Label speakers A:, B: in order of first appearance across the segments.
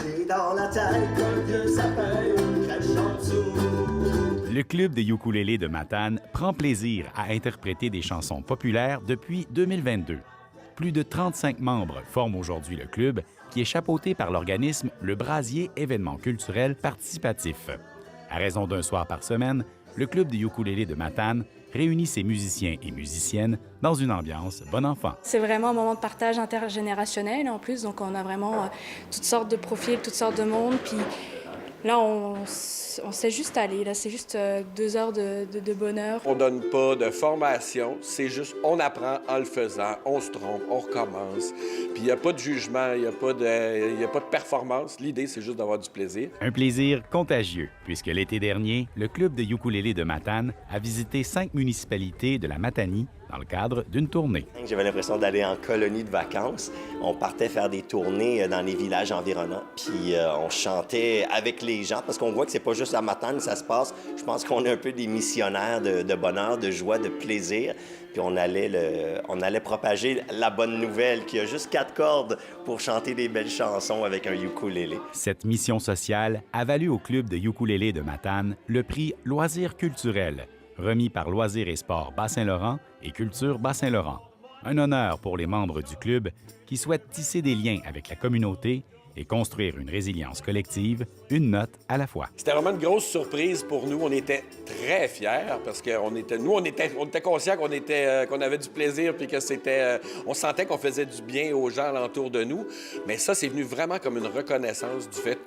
A: J'ai dans la tête un vieux sapin, crèche en dessous.
B: Le club de ukulélé de Matane prend plaisir à interpréter des chansons populaires depuis 2022. Plus de 35 membres forment aujourd'hui le club, qui est chapeauté par l'organisme Le Brasier Événements culturels participatifs. À raison d'un soir par semaine, le club de ukulélé de Matane réunit ses musiciens et musiciennes dans une ambiance bon enfant.
C: C'est vraiment un moment de partage intergénérationnel en plus, donc on a vraiment toutes sortes de profils, toutes sortes de monde. Puis là, on sait juste aller, là, c'est juste 2 heures de bonheur.
D: On donne pas de formation, c'est juste on apprend en le faisant, on se trompe, on recommence. Puis il n'y a pas de jugement, il n'y a pas de performance. L'idée, c'est juste d'avoir du plaisir.
B: Un plaisir contagieux, puisque l'été dernier, le club de ukulélé de Matane a visité 5 municipalités de la Matanie dans le cadre d'une tournée.
E: J'avais l'impression d'aller en colonie de vacances. On partait faire des tournées dans les villages environnants, puis on chantait avec les gens, parce qu'on voit que c'est pas juste à Matane que ça se passe. Je pense qu'on est un peu des missionnaires de bonheur, de joie, de plaisir. Puis on allait propager la bonne nouvelle, qu'il y a juste 4 cordes pour chanter des belles chansons avec un ukulélé.
B: Cette mission sociale a valu au club de ukulélé de Matane le prix Loisirs culturels, remis par Loisirs et Sports Bas-Saint-Laurent et Culture Bas-Saint-Laurent. Un honneur pour les membres du club qui souhaitent tisser des liens avec la communauté et construire une résilience collective, une note à la fois.
D: C'était vraiment une grosse surprise pour nous. On était très fiers parce qu'on était conscients qu'on avait du plaisir puis que on sentait qu'on faisait du bien aux gens alentour de nous. Mais ça, c'est venu vraiment comme une reconnaissance du fait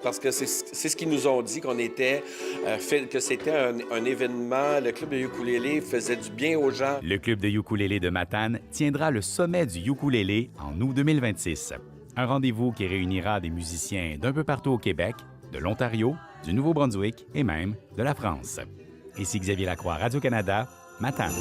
D: parce que c'est ce qu'ils nous ont dit, que c'était un événement. Le club de ukulélé faisait du bien aux gens.
B: Le club de ukulélé de Matane tiendra le sommet du ukulélé en août 2026. Un rendez-vous qui réunira des musiciens d'un peu partout au Québec, de l'Ontario, du Nouveau-Brunswick et même de la France. Ici Xavier Lacroix, Radio-Canada, Matane.